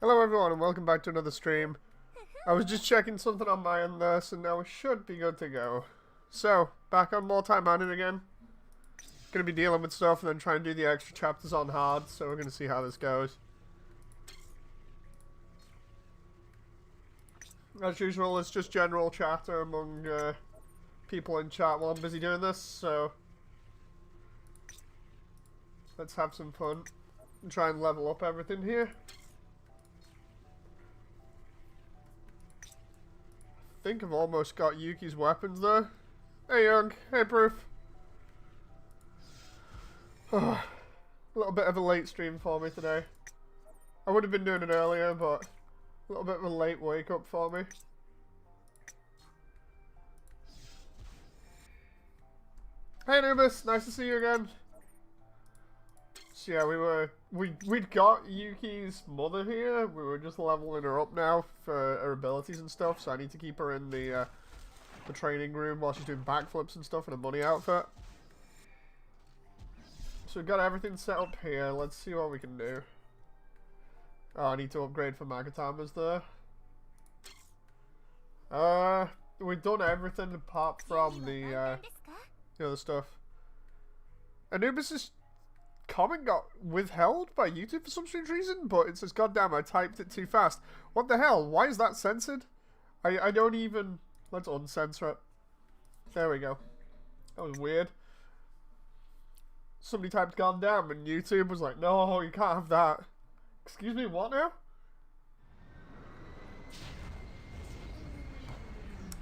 Hello everyone and welcome back to another stream. I was just checking something on my end there, so now we should be good to go. So, back on more Taimanin again. Gonna be dealing with stuff and then try and do the extra chapters on hard, so we're gonna see how this goes. As usual, it's just general chatter among people in chat while I'm busy doing this, so let's have some fun and try and level up everything here. I think I've almost got Yuki's weapons though. Hey Young, hey Proof. A little bit of a late stream for me today. I would have been doing it earlier, but a little bit of a late wake up for me. Hey Anubis, nice to see you again. So yeah, we'd got Yuki's mother here. We were just leveling her up now for her abilities and stuff. So I need to keep her in the training room while she's doing backflips and stuff in a bunny outfit. So we've got everything set up here. Let's see what we can do. Oh, I need to upgrade for Magatamas there. We've done everything apart from the other stuff. Anubis' comment got withheld by YouTube for some strange reason, but it says, "God damn, I typed it too fast." What the hell? Why is that censored? I don't even... Let's uncensor it. There we go. That was weird. Somebody typed "God damn" and YouTube was like, "No, you can't have that." Excuse me, what now?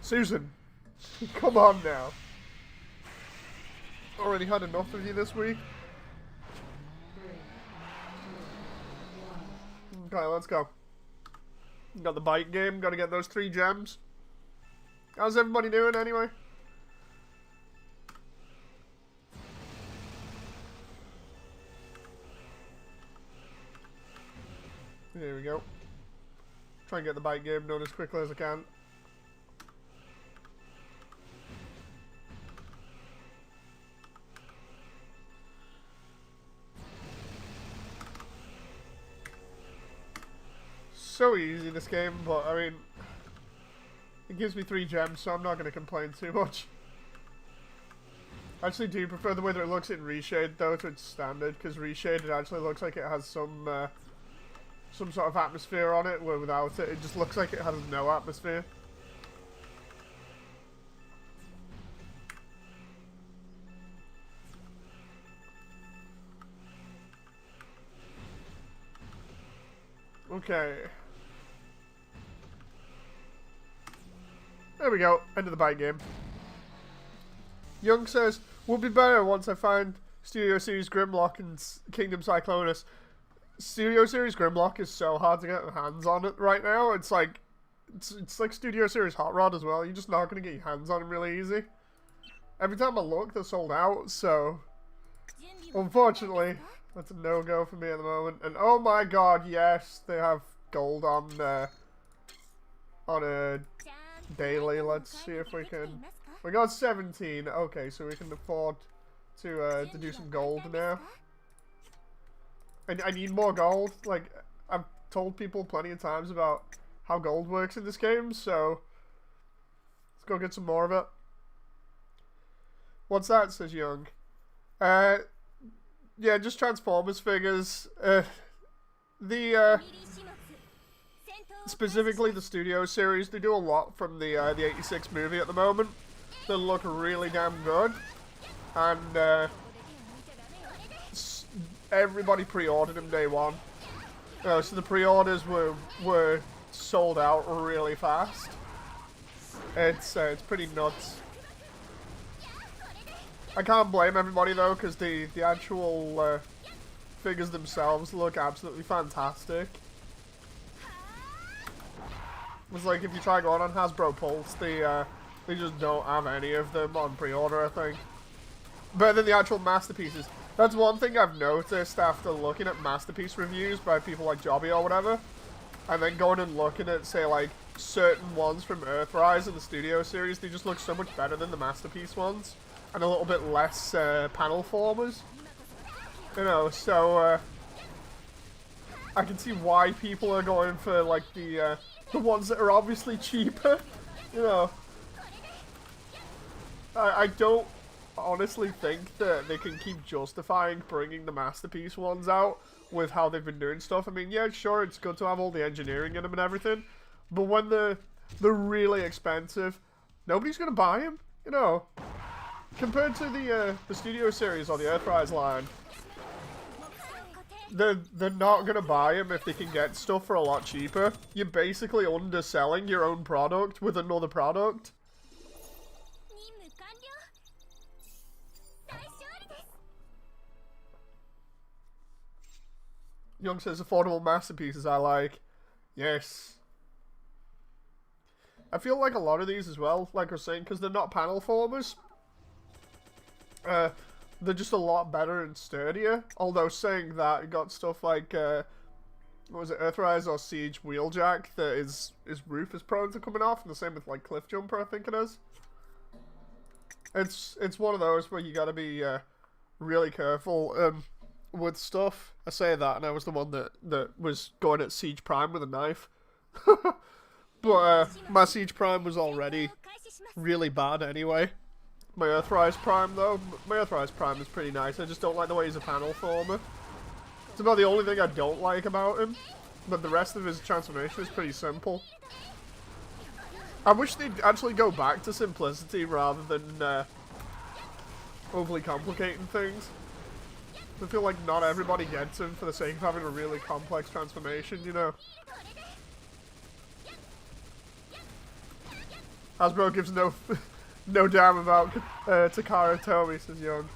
Susan, come on now. Already had enough of you this week. Okay, let's go. Got the bike game, gotta get those 3 gems. How's everybody doing anyway? There we go. Try and get the bike game done as quickly as I can. So easy this game, but I mean, it gives me 3 gems, so I'm not going to complain too much. I actually do prefer the way that it looks in Reshade though to its standard, because Reshade it actually looks like it has some sort of atmosphere on it, where without it, it just looks like it has no atmosphere. Okay. There we go, end of the bike game. Young says, "Would be better once I find Studio Series Grimlock and Kingdom Cyclonus." Studio Series Grimlock is so hard to get your hands on it right now. It's like Studio Series Hot Rod as well. You're just not going to get your hands on them really easy. Every time I look, they're sold out, so unfortunately, that's a no-go for me at the moment. And oh my god, yes, they have gold on a daily. Let's see if we can... We got 17. Okay, so we can afford to do some gold now. I need more gold. Like, I've told people plenty of times about how gold works in this game, so let's go get some more of it. What's that? Says Young. Yeah, just Transformers figures. Specifically the Studio Series, they do a lot from the 86 movie at the moment. They look really damn good, and everybody pre-ordered them day one. So the pre-orders were sold out really fast. It's pretty nuts. I can't blame everybody though, because the actual figures themselves look absolutely fantastic. It's like if you try going on Hasbro Pulse, they just don't have any of them on pre-order, I think. But then the actual masterpieces. That's one thing I've noticed after looking at masterpiece reviews by people like Jobby or whatever, and then going and looking at, say, like, certain ones from Earthrise and the Studio Series, they just look so much better than the masterpiece ones, and a little bit less panel formers. You know, so I can see why people are going for like the ones that are obviously cheaper. You know, I don't honestly think that they can keep justifying bringing the masterpiece ones out with how they've been doing stuff. I mean, yeah, sure, it's good to have all the engineering in them and everything, but when they're really expensive, nobody's gonna buy them. You know, compared to the Studio Series or the Earthrise line. They're not gonna buy them if they can get stuff for a lot cheaper. You're basically underselling your own product with another product. Young says affordable masterpieces I like. Yes. I feel like a lot of these as well, like I was saying, because they're not panel formers. They're just a lot better and sturdier. Although saying that, you got stuff like, what was it, Earthrise or Siege Wheeljack that is roof is prone to coming off, and the same with like Cliff Jumper, I think it is. It's one of those where you gotta be really careful with stuff. I say that, and I was the one that was going at Siege Prime with a knife. But my Siege Prime was already really bad anyway. My Earthrise Prime, though, my Earthrise Prime is pretty nice. I just don't like the way he's a panel former. It's about the only thing I don't like about him. But the rest of his transformation is pretty simple. I wish they'd actually go back to simplicity rather than overly complicating things. I feel like not everybody gets him for the sake of having a really complex transformation, you know. Hasbro gives no damn about Takara Tomy, says Young.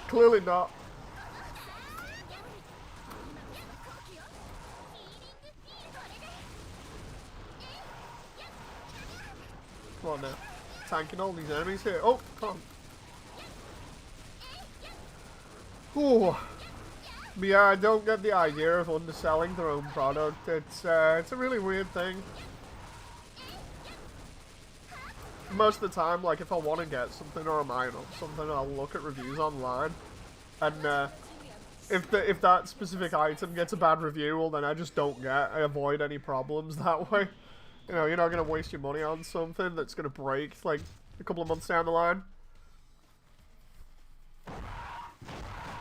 Clearly not. Come on now. Tanking all these enemies here. Oh, come on. Ooh. But yeah, I don't get the idea of underselling their own product. It's a really weird thing. Most of the time, like, if I want to get something or a mine or something, I'll look at reviews online. And if that specific item gets a bad review, well, then I just don't get. I avoid any problems that way. You know, you're not going to waste your money on something that's going to break, like, a couple of months down the line.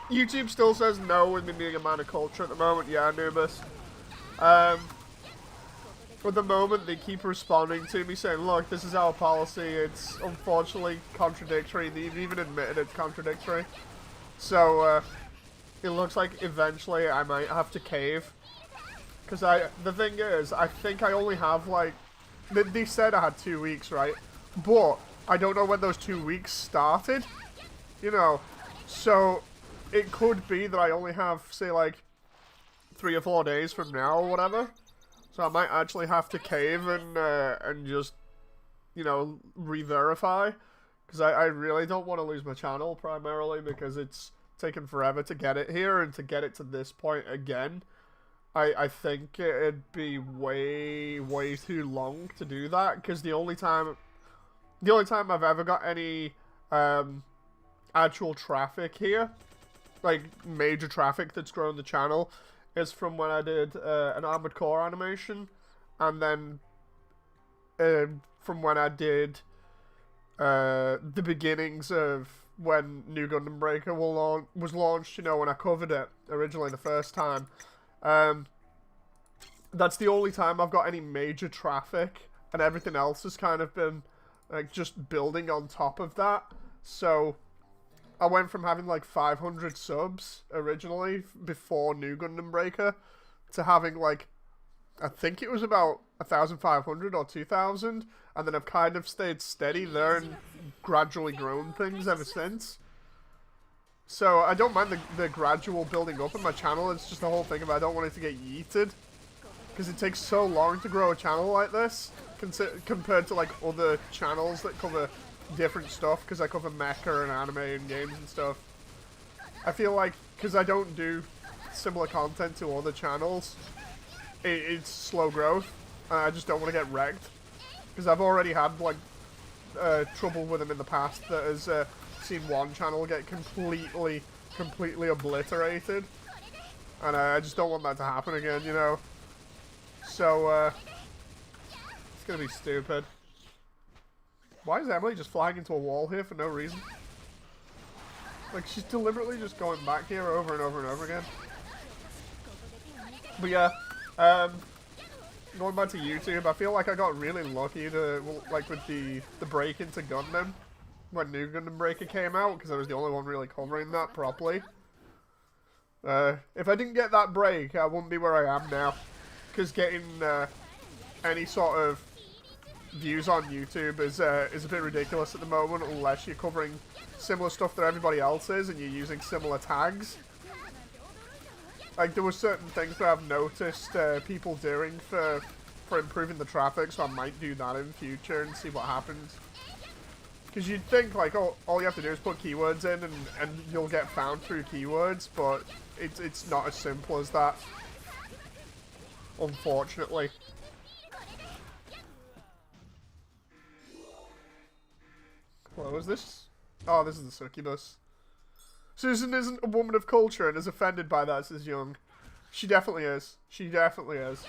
YouTube still says no with me being a man of culture at the moment. Yeah, Anubis. For the moment, they keep responding to me saying, look, this is our policy. It's unfortunately contradictory. They've even admitted it's contradictory. So, it looks like eventually I might have to cave. Because the thing is, I think I only have, like, they said I had 2 weeks, right? But I don't know when those 2 weeks started. You know, so it could be that I only have, say, like, 3 or 4 days from now or whatever. So I might actually have to cave and just, you know, re-verify. Because I really don't want to lose my channel, primarily, because it's taken forever to get it here, and to get it to this point again. I think it'd be way too long to do that, because the only time I've ever got any actual traffic here, like major traffic that's grown the channel, is from when I did an Armored Core animation, and then from when I did the beginnings of when New Gundam Breaker was launched, you know, when I covered it originally the first time. That's the only time I've got any major traffic, and everything else has kind of been like just building on top of that. So I went from having like 500 subs originally before New Gundam Breaker to having like, I think it was about 1,500 or 2,000, and then I've kind of stayed steady there and gradually grown things ever since. So I don't mind the gradual building up in my channel. It's just the whole thing of I don't want it to get yeeted, because it takes so long to grow a channel like this compared to like other channels that cover different stuff, because I cover mecha and anime and games and stuff. I feel like, because I don't do similar content to other channels, it's slow growth, and I just don't want to get wrecked, because I've already had like trouble with them in the past that has seen one channel get completely obliterated. And I just don't want that to happen again, you know? So, it's gonna be stupid. Why is Emily just flying into a wall here for no reason? Like, she's deliberately just going back here over and over and over again. But yeah, going back to YouTube, I feel like I got really lucky to, like, with the break into Gundam when New Gundam Breaker came out, because I was the only one really covering that properly. If I didn't get that break, I wouldn't be where I am now, because getting any sort of views on YouTube is a bit ridiculous at the moment, unless you're covering similar stuff that everybody else is and you're using similar tags. Like, there were certain things that I've noticed people doing for improving the traffic, so I might do that in future and see what happens. Because you'd think, like, all you have to do is put keywords in and you'll get found through keywords, but it's not as simple as that, unfortunately. What was this? Oh, this is the succubus. Susan isn't a woman of culture and is offended by that, says Young. She definitely is. She definitely is.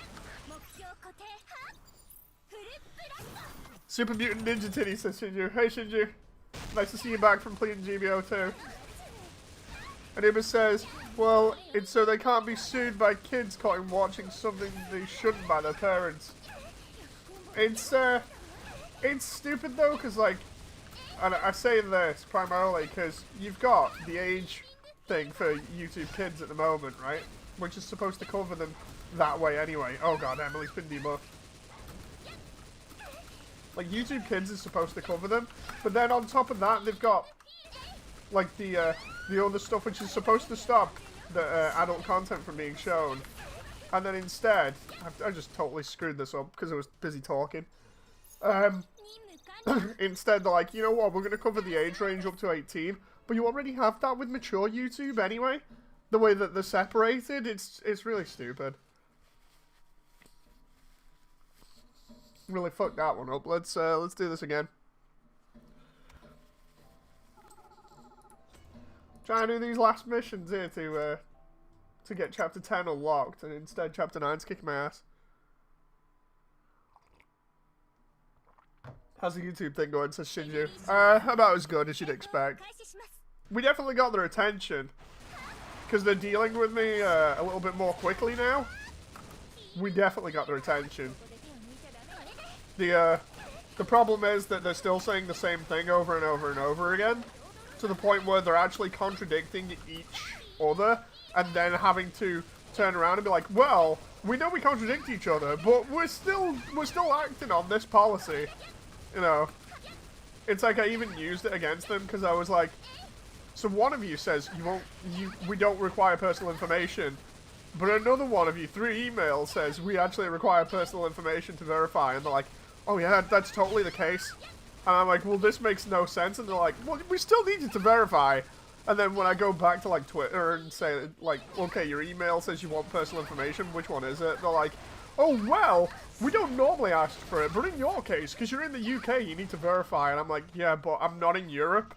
Super Mutant Ninja Titty, says Shinju. Hey, Shinju. Nice to see you back from playing GBO too. Anima says, well, it's so they can't be sued by kids caught in watching something they shouldn't by their parents. It's stupid though, because, like, and I say this primarily because you've got the age thing for YouTube Kids at the moment, right? Which is supposed to cover them that way anyway. Oh god, Emily's been debuffed. Like, YouTube Kids is supposed to cover them, but then on top of that, they've got, like, the other stuff which is supposed to stop the adult content from being shown. And then instead, I just totally screwed this up because I was busy talking. Instead, they're like, you know what, we're going to cover the age range up to 18, but you already have that with mature YouTube anyway. The way that they're separated, it's really stupid. Really fucked that one up. Let's do this again. Trying to do these last missions here to get chapter 10 unlocked, and instead chapter 9's kicking my ass. How's the YouTube thing going, says Shinju? About as good as you'd expect. We definitely got their attention, because they're dealing with me a little bit more quickly now. We definitely got their attention. The problem is that they're still saying the same thing over and over and over again, to the point where they're actually contradicting each other, and then having to turn around and be like, well, we know we contradict each other, but we're still acting on this policy. You know, it's like I even used it against them because I was like, so one of you says we don't require personal information, but another one of you, 3 emails, says we actually require personal information to verify, and they're like, oh yeah, that's totally the case. And I'm like, well, this makes no sense, and they're like, well, we still need you to verify. And then when I go back to, like, Twitter and say, like, okay, your email says you want personal information, which one is it? They're like, oh, well, we don't normally ask for it, but in your case, because you're in the UK, you need to verify. And I'm like, yeah, but I'm not in Europe.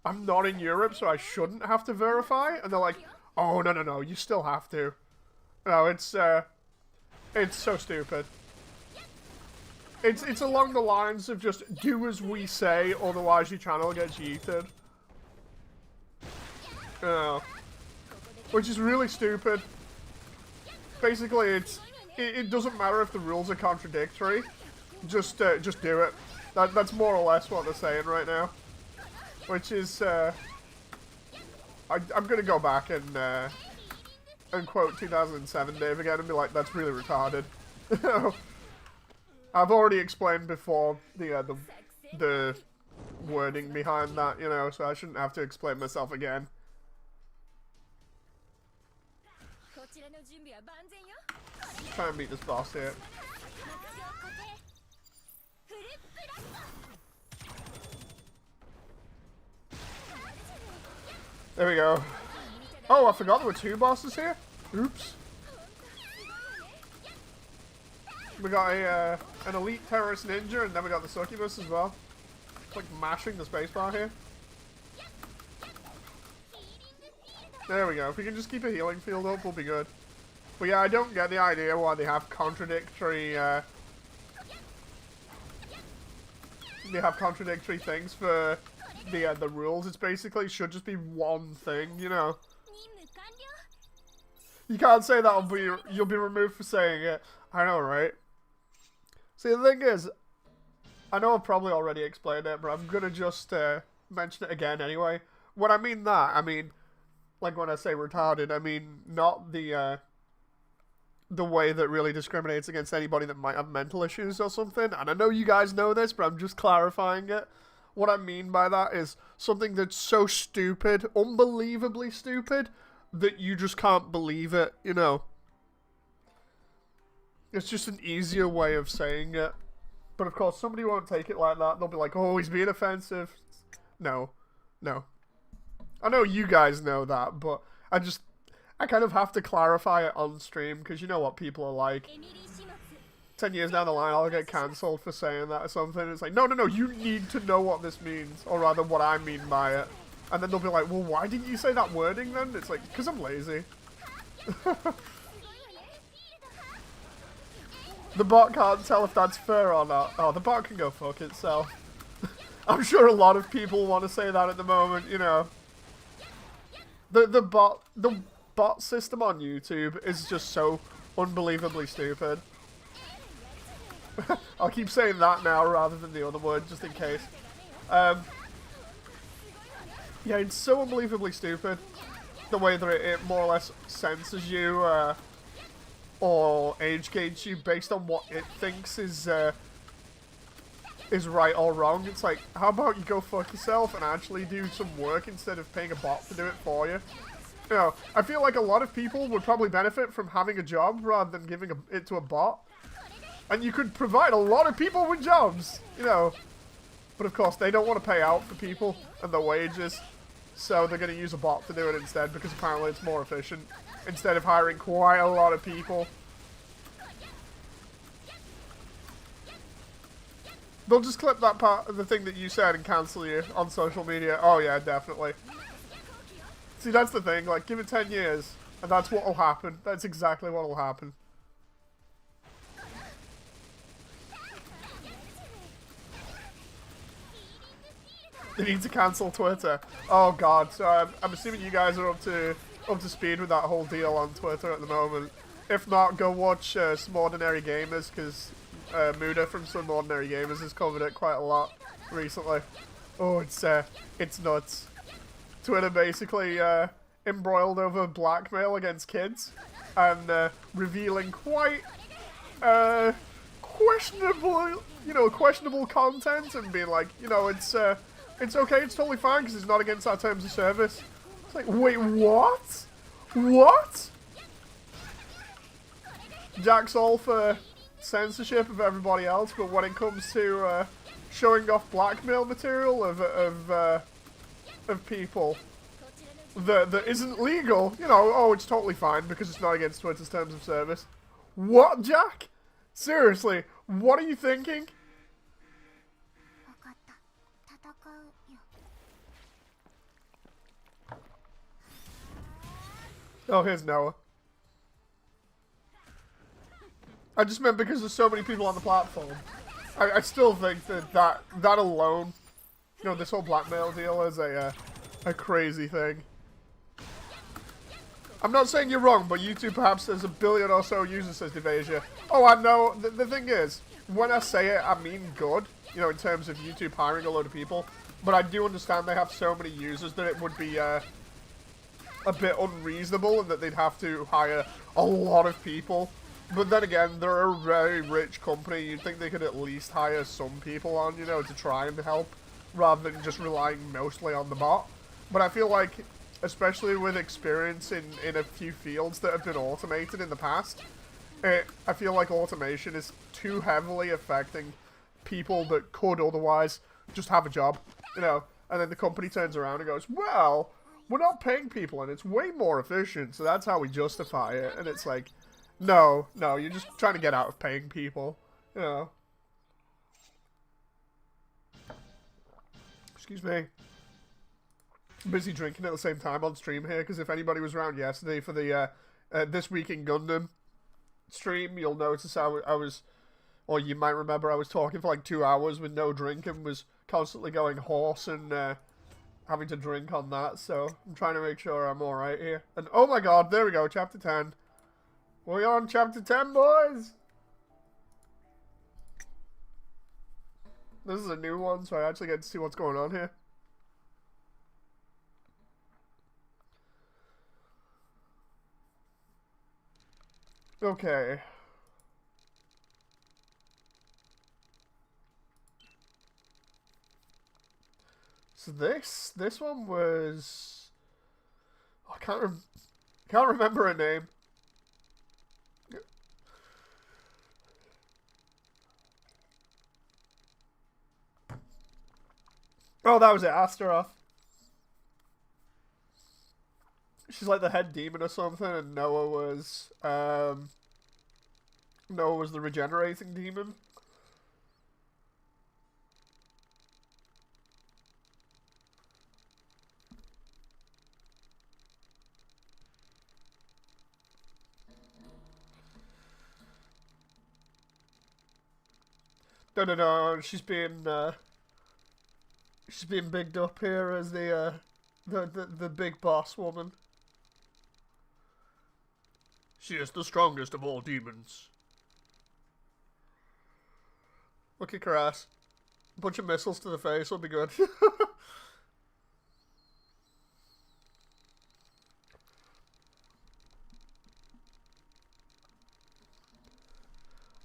I'm not in Europe, so I shouldn't have to verify. And they're like, oh, no, you still have to. No, it's so stupid. It's along the lines of just do as we say, otherwise your channel gets yeeted. Which is really stupid. Basically, it doesn't matter if the rules are contradictory. Just do it. That's more or less what they're saying right now. Which is, I'm gonna go back and quote 2007 Dave again and be like, that's really retarded. I've already explained before the wording behind that, you know, so I shouldn't have to explain myself again. Try and beat this boss here. There we go. Oh, I forgot there were 2 bosses here. Oops. We got an elite terrorist ninja, and then we got the succubus as well. Like mashing the spacebar here. There we go. If we can just keep a healing field up, we'll be good. But yeah, I don't get the idea why they have contradictory, things for the rules. It's basically should just be one thing, you know. You can't say that, you'll be removed for saying it. I know, right? See, the thing is, I know I've probably already explained it, but I'm gonna just mention it again anyway. When I mean that, I mean, like when I say retarded, I mean not the way that really discriminates against anybody that might have mental issues or something. And I know you guys know this, but I'm just clarifying it. What I mean by that is something that's so stupid, unbelievably stupid, that you just can't believe it, you know. It's just an easier way of saying it. But of course, somebody won't take it like that. They'll be like, oh, he's being offensive. No. No. I know you guys know that, but I kind of have to clarify it on stream, because you know what people are like. 10 years down the line, I'll get cancelled for saying that or something. It's like, no, you need to know what this means, or rather what I mean by it. And then they'll be like, well, why didn't you say that wording then? It's like, because I'm lazy. The bot can't tell if that's fair or not. Oh, the bot can go fuck itself. I'm sure a lot of people want to say that at the moment, you know. The bot system on YouTube is just so unbelievably stupid. I'll keep saying that now rather than the other word, just in case. Yeah, it's so unbelievably stupid. The way that it more or less censors you, or age gates you based on what it thinks is right or wrong. It's like, how about you go fuck yourself and actually do some work instead of paying a bot to do it for you? You know, I feel like a lot of people would probably benefit from having a job rather than giving it to a bot. And you could provide a lot of people with jobs, you know. But of course, they don't want to pay out for people and their wages. So they're going to use a bot to do it instead, because apparently it's more efficient. Instead of hiring quite a lot of people. They'll just clip that part of the thing that you said and cancel you on social media. Oh yeah, definitely. See, that's the thing. Like, give it 10 years, and that's what will happen. That's exactly what will happen. They need to cancel Twitter. Oh god. So I'm assuming you guys are up to speed with that whole deal on Twitter at the moment. If not, go watch Some Ordinary Gamers, because Muda from Some Ordinary Gamers has covered it quite a lot recently. Oh, it's nuts. Twitter basically embroiled over blackmail against kids and revealing quite questionable content, and being like, you know, it's okay, it's totally fine because it's not against our terms of service. It's like, wait, what? What? Jack's all for censorship of everybody else, but when it comes to showing off blackmail material of people that isn't legal, you know, oh, it's totally fine because it's not against Twitter's terms of service. What, Jack? Seriously, what are you thinking? Oh, here's Noah. I just meant because there's so many people on the platform. I still think that alone, you know, this whole blackmail deal is a crazy thing. I'm not saying you're wrong, but YouTube perhaps there's a billion or so users, says Devasia. Oh, I know. The thing is, when I say it, I mean good, you know, in terms of YouTube hiring a load of people. But I do understand they have so many users that it would be a bit unreasonable and that they'd have to hire a lot of people. But then again, they're a very rich company. You'd think they could at least hire some people on, you know, to try and help, rather than just relying mostly on the bot. But I feel like, especially with experience in a few fields that have been automated in the past, I feel like automation is too heavily affecting people that could otherwise just have a job, you know. And then the company turns around and goes, well, we're not paying people and it's way more efficient, so that's how we justify it. And it's like, no, you're just trying to get out of paying people, you know. Excuse me. busy drinking at the same time on stream here, because if anybody was around yesterday for the This Week in Gundam stream, you'll notice I was, or you might remember I was talking for like 2 hours with no drink and was constantly going hoarse and having to drink on that, so I'm trying to make sure I'm alright here. And oh my god, there we go, chapter 10. We're on chapter 10, boys! This is a new one, so I actually get to see what's going on here. Okay. So this one was, I can't remember her name. Oh, that was it, Astaroth. She's like the head demon or something, and Noah was the regenerating demon. No. She's being bigged up here as the big boss woman. She is the strongest of all demons. Look at her ass. A bunch of missiles to the face will be good.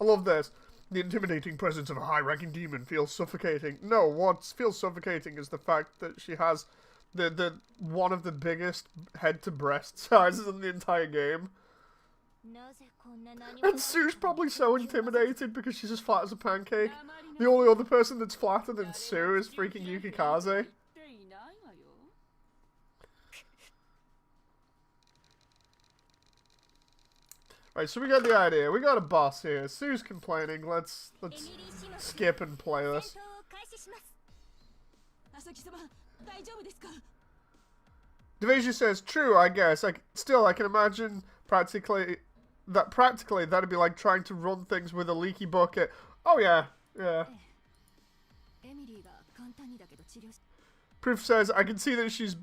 I love this. The intimidating presence of a high-ranking demon feels suffocating. No, what feels suffocating is the fact that she has the one of the biggest head-to-breast sizes in the entire game. And Sue's probably so intimidated because she's as flat as a pancake. The only other person that's flatter than Sue is freaking Yukikaze. Right, so we got the idea. We got a boss here. Sue's complaining. Let's skip and play this. Devasia says, "True, I guess. Still, I can imagine practically that'd be like trying to run things with a leaky bucket." Oh yeah. Proof says, "I can see that she's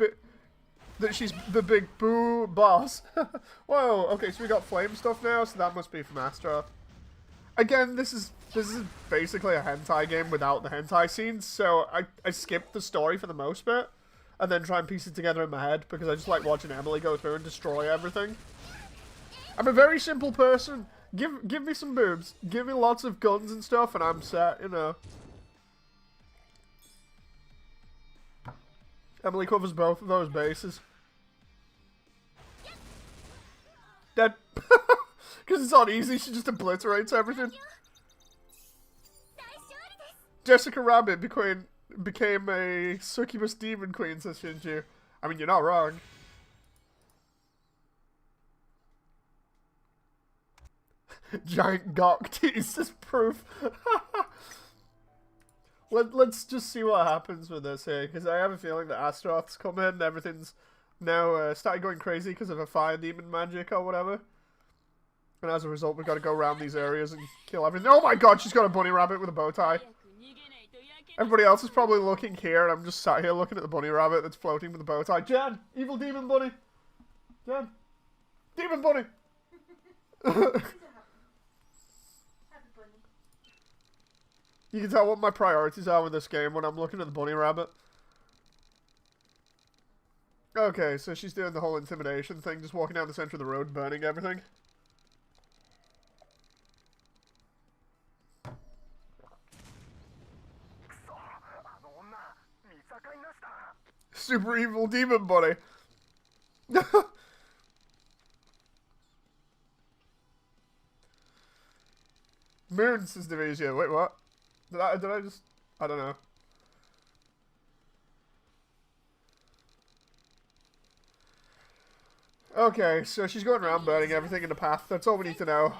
the big boo boss." Whoa, okay, so we got flame stuff now, so that must be from Astra. Again, this is basically a hentai game without the hentai scenes, so I skipped the story for the most bit, and then try and piece it together in my head, because I just like watching Emily go through and destroy everything. I'm a very simple person. Give me some boobs. Give me lots of guns and stuff, and I'm set, you know. Emily covers both of those bases. Dead. Because it's not easy, she just obliterates everything. Jessica Rabbit became a succubus demon queen, says Shinju. I mean, you're not wrong. Giant gawk tease is proof. Let's just see what happens with this here, because I have a feeling that Astaroth's come in and everything's now started going crazy because of a fire demon magic or whatever. And as a result, we've got to go around these areas and kill everything. Oh my god, she's got a bunny rabbit with a bow tie. Everybody else is probably looking here, and I'm just sat here looking at the bunny rabbit that's floating with a bow tie. Jen! Evil demon bunny! Jen! Demon bunny! You can tell what my priorities are with this game when I'm looking at the bunny rabbit. Okay, so she's doing the whole intimidation thing, just walking down the center of the road, burning everything. Super evil demon bunny. Moon, says Devasia. Wait, what? Did I just... I don't know. Okay, so she's going around burning everything in the path. That's all we need to know.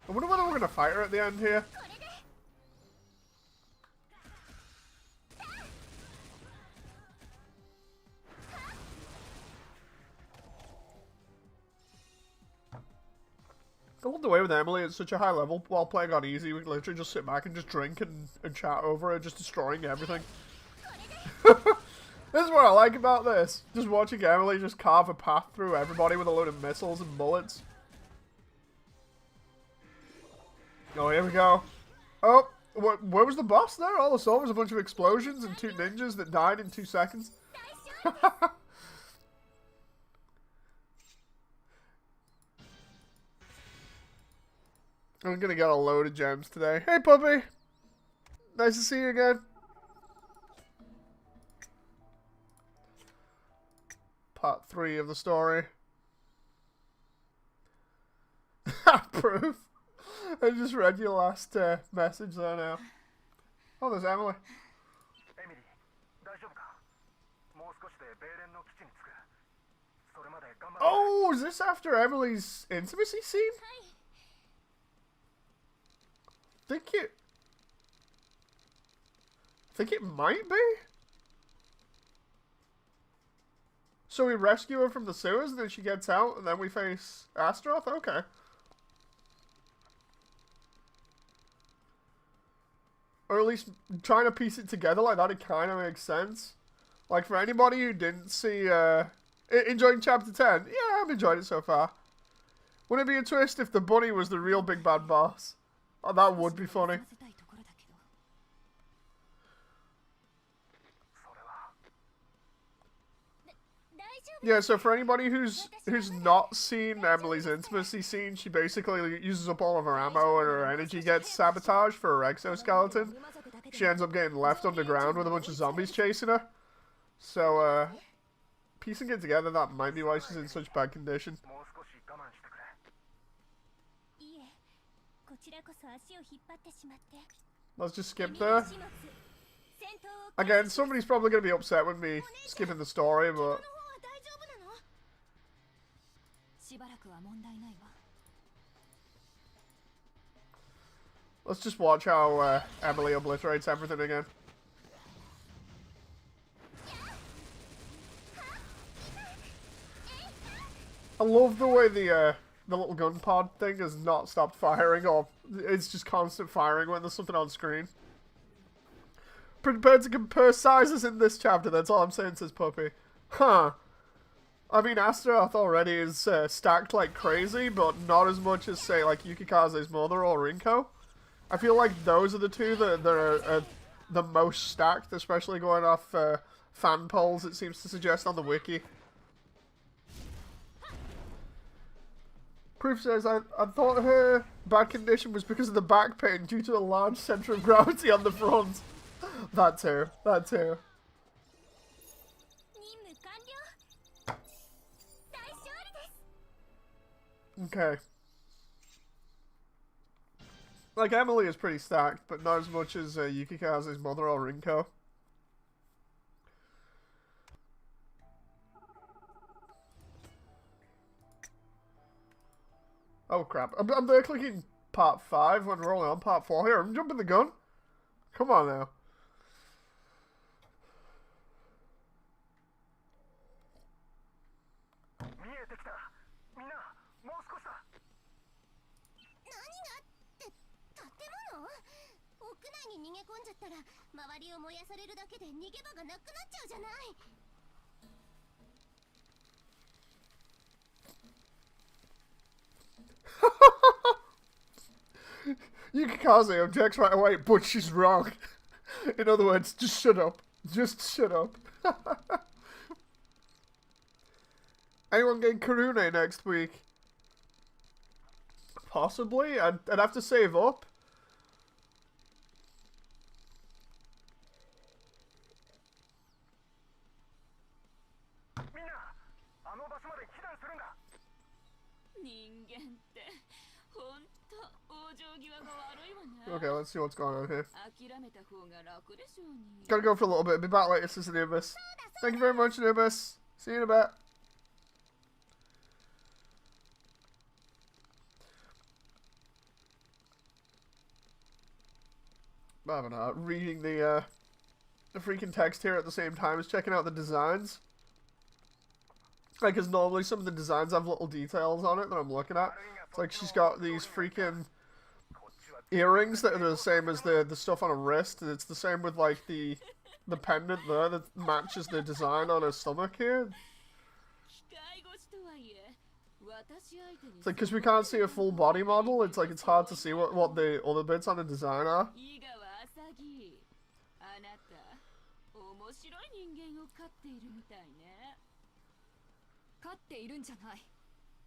I wonder whether we're going to fight her at the end here. I love the way with Emily at such a high level while playing on easy. We can literally just sit back and just drink and chat over it, just destroying everything. This is what I like about this. Just watching Emily just carve a path through everybody with a load of missiles and bullets. Oh, here we go. Oh, where was the boss there? All I saw was a bunch of explosions and 2 ninjas that died in 2 seconds. I'm gonna get a load of gems today. Hey, puppy! Nice to see you again. Part 3 of the story. Proof. I just read your last message there now. Oh, there's Emily. Oh, is this after Emily's intimacy scene? I think it might be. So we rescue her from the sewers and then she gets out and then we face Astaroth? Okay. Or at least trying to piece it together like that, it kind of makes sense. Like for anybody who didn't see, enjoying chapter 10, yeah, I've enjoyed it so far. Wouldn't it be a twist if the bunny was the real big bad boss? Oh, that would be funny. Yeah, so for anybody who's not seen Emily's intimacy scene, she basically uses up all of her ammo and her energy gets sabotaged for her exoskeleton. She ends up getting left underground with a bunch of zombies chasing her. So, piecing it together, that might be why she's in such bad condition. Let's just skip there. Again, somebody's probably going to be upset with me skipping the story, but... Let's just watch how Emily obliterates everything again. I love the way the little gun pod thing has not stopped firing, or it's just constant firing when there's something on screen. Prepared to compare sizes in this chapter, that's all I'm saying, says Puppy. Huh. I mean, Astaroth already is stacked like crazy, but not as much as, say, like Yukikaze's mother or Rinko. I feel like those are the two that are the most stacked, especially going off fan polls, it seems to suggest on the wiki. Proof says, I thought her bad condition was because of the back pain due to a large center of gravity on the front. That too. That too. Okay. Like, Emily is pretty stacked, but not as much as Yukikaze's mother or Rinko. Oh crap. I'm there clicking part 5 when we're only on part 4 here. I'm jumping the gun. Come on now. Yukikaze objects right away, but she's wrong. In other words, just shut up. Just shut up. Anyone getting Karune next week? Possibly. I'd have to save up. Okay, let's see what's going on here. Gotta go for a little bit. Be back later, Sister Anubis. Thank you very much, Anubis. See you in a bit. I don't know. Reading the freaking text here at the same time as checking out the designs. Like, because normally some of the designs have little details on it that I'm looking at. It's like she's got these freaking earrings that are the same as the stuff on her wrist, and it's the same with like the pendant there that matches the design on her stomach here. It's like, because we can't see a full body model, it's like it's hard to see what the other bits on the design are. 勝っているんじゃない。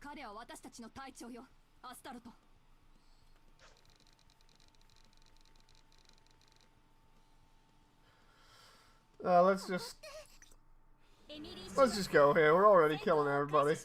彼は私たちの隊長よ、アスタロト。Let's just go here. We're already killing everybody.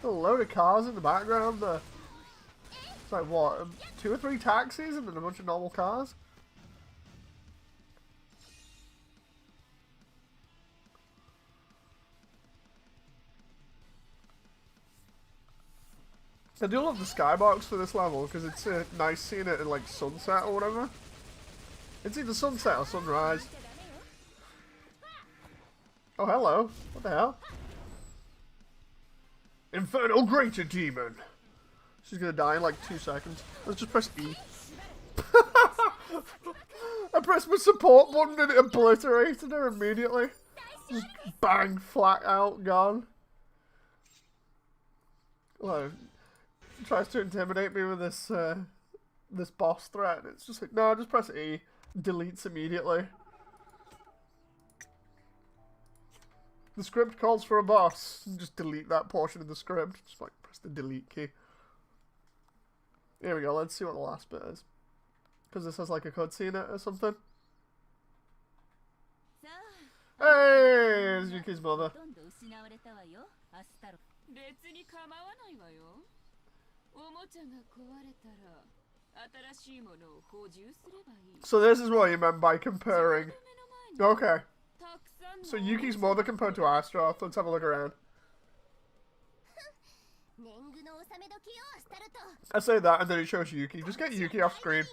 A load of cars in the background. It's like what, 2 or 3 taxis and then a bunch of normal cars. I do love the skybox for this level because it's nice seeing it in like sunset or whatever. It's either sunset or sunrise. Oh, hello. What the hell? Infernal Greater Demon. She's gonna die in like 2 seconds. Let's just press E. I pressed my support button and it obliterated her immediately. Just bang, flat out, gone. Well, tries to intimidate me with this this boss threat. It's just like, no, just press E. Deletes immediately. The script calls for a boss. Just delete that portion of the script. Just like press the delete key. Here we go. Let's see what the last bit is. Because this has like a cutscene in it or something. Hey, it's Yuki's mother. So this is what you meant by comparing. Okay. So Yuki's mother compared to Astaroth. Let's have a look around. I say that and then it shows Yuki. Just get Yuki off screen.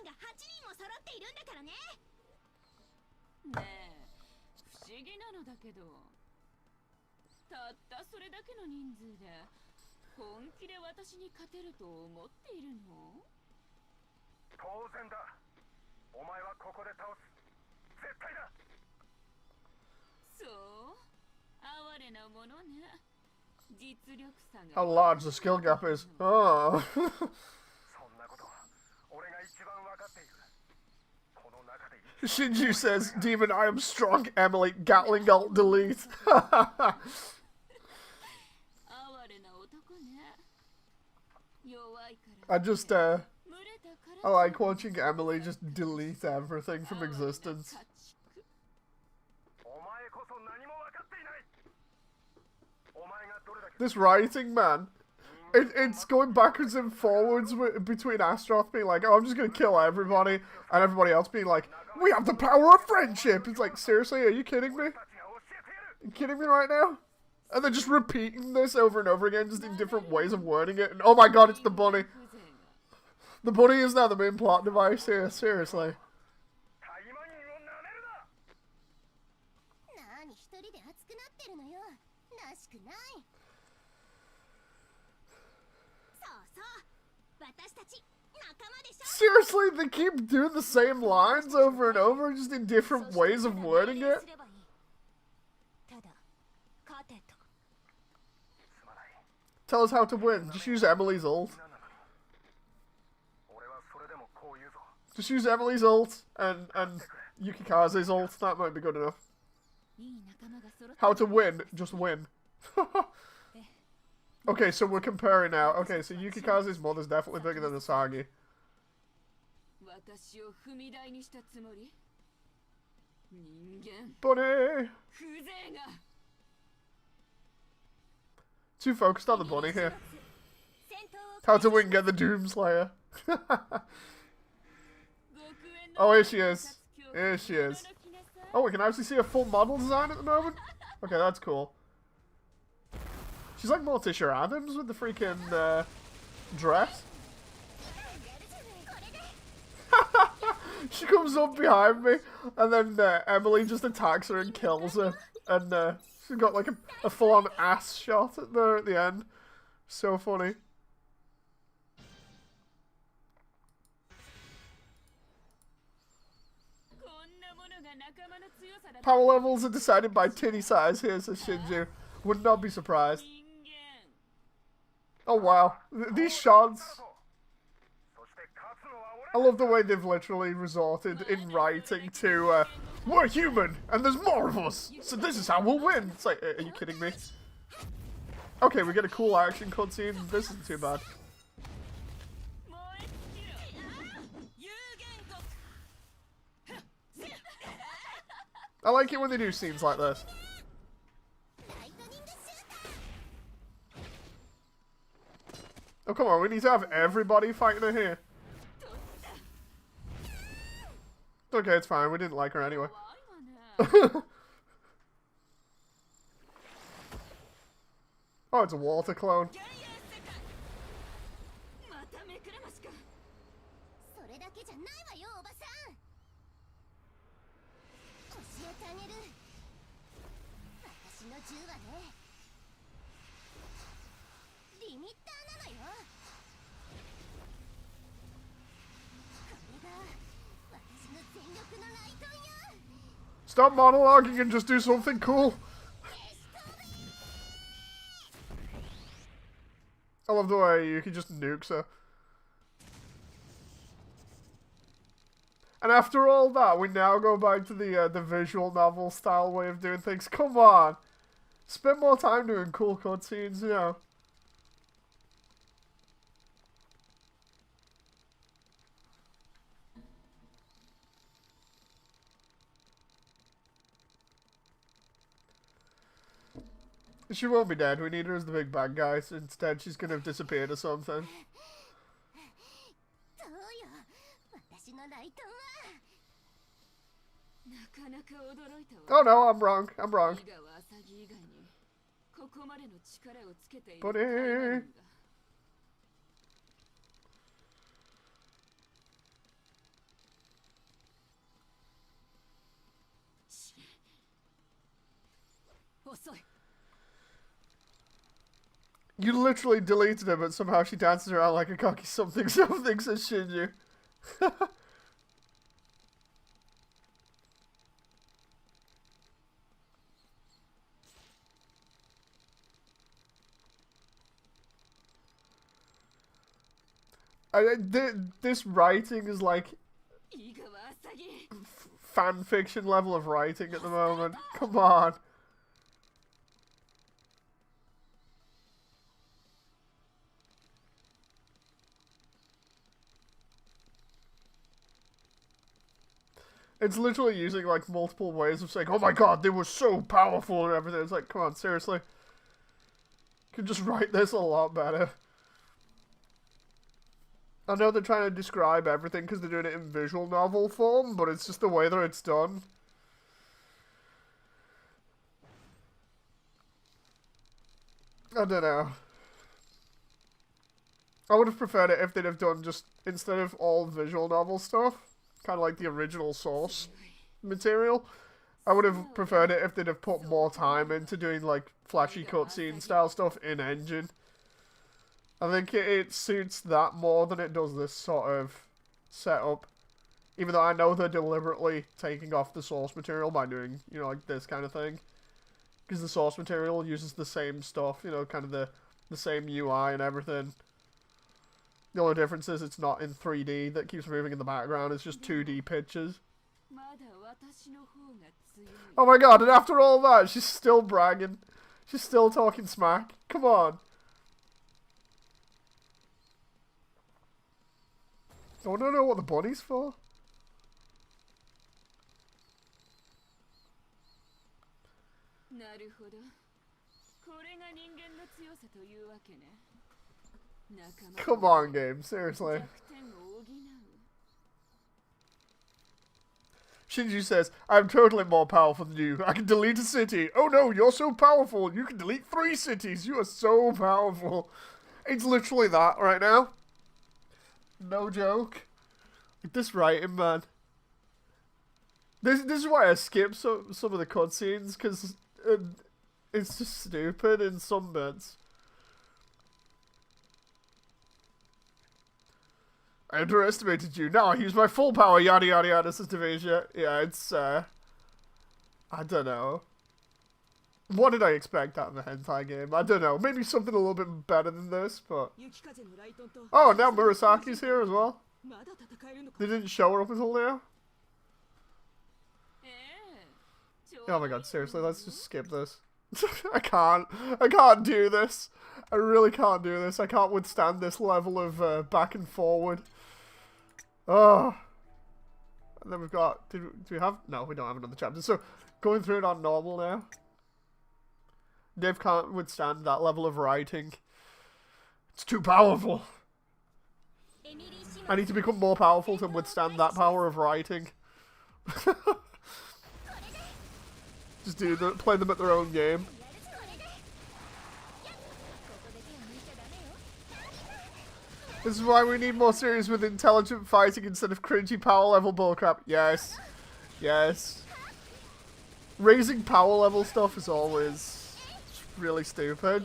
How large the skill gap is. Oh. Shinju says, Demon, I am strong. Emily, Gatling alt delete. I like watching Emily just delete everything from existence. This writing, man, it's going backwards and forwards between Astaroth being like, oh, I'm just gonna kill everybody, and everybody else being like, we have the power of friendship. It's like, seriously, are you kidding me? Are you kidding me right now? And they're just repeating this over and over again, just in different ways of wording it. And oh my god, it's the bunny. The bunny is now the main plot device here, seriously. Seriously, they keep doing the same lines over and over, just in different ways of wording it. Tell us how to win. Just use Emily's ult. Just use Emily's ult and Yukikaze's ult. That might be good enough. How to win. Just win. Okay, so we're comparing now. Okay, so Yukikaze's mother's definitely bigger than Asagi. Bunny! Too focused on the bunny here. How to win, get the Doomslayer. Oh, here she is. Here she is. Oh, we can actually see a full model design at the moment? Okay, that's cool. She's like Morticia Adams with the freaking dress. She comes up behind me, and then Emily just attacks her and kills her. And she's got like a full-on ass shot at the end. So funny. Power levels are decided by titty size here, says Shinju. Would not be surprised. Oh wow. These shots. I love the way they've literally resorted in writing to, we're human, and there's more of us, so this is how we'll win. It's like, are you kidding me? Okay, we get a cool action cutscene. This isn't too bad. I like it when they do scenes like this. Oh, come on, we need to have everybody fighting her here. Okay, it's fine. We didn't like her anyway. Oh, it's a water clone. Stop monologuing and just do something cool. I love the way you can just nuke her. And after all that, we now go back to the visual novel style way of doing things. Come on. Spend more time doing cool cutscenes, you know. She won't be dead. We need her as the big bad guy. So instead, she's gonna have disappeared or something. Oh no, I'm wrong. I'm wrong. Buddy. You literally deleted her, but somehow she dances around like a cocky something something, says Shinju. This writing is like fan fiction level of writing at the moment. Come on. It's literally using like multiple ways of saying, oh my god, they were so powerful and everything. It's like, come on, seriously. You could just write this a lot better. I know they're trying to describe everything because they're doing it in visual novel form, but it's just the way that it's done. I don't know. I would have preferred it if they'd have done just, instead of all visual novel stuff, kind of like the original source material, I would have preferred it if they'd have put more time into doing like flashy cutscene style stuff in engine. I think it suits that more than it does this sort of setup. Even though I know they're deliberately taking off the source material by doing, you know, like this kind of thing. Because the source material uses the same stuff, you know, kind of the same UI and everything. The only difference is it's not in 3D that keeps moving in the background, it's just 2D pictures. Oh my god, and after all that, she's still bragging. She's still talking smack. Come on. I want to know what the bunny's for. Come on, game. Seriously. Shinju says, I'm totally more powerful than you. I can delete a city. Oh no, you're so powerful. You can delete 3 cities. You are so powerful. It's literally that right now. No joke. Like this writing, man. This is why I skip some of the cutscenes, because it's just stupid in some bits. I underestimated you. Now I use my full power. Yada yada yada. Says Devasia. Yeah, it's I don't know. What did I expect out of a hentai game? I don't know. Maybe something a little bit better than this, but... Oh, now Murasaki's here as well. They didn't show her up until now. Oh my god, seriously, let's just skip this. I can't do this. I really can't do this. I can't withstand this level of back and forward. Oh. And then we've got... Do we have... No, we don't have another chapter. So, going through it on normal now. Dave can't withstand that level of writing. It's too powerful. I need to become more powerful to withstand that power of writing. Just play them at their own game. This is why we need more series with intelligent fighting instead of cringy power level bullcrap. Yes. Yes. Raising power level stuff is always really stupid.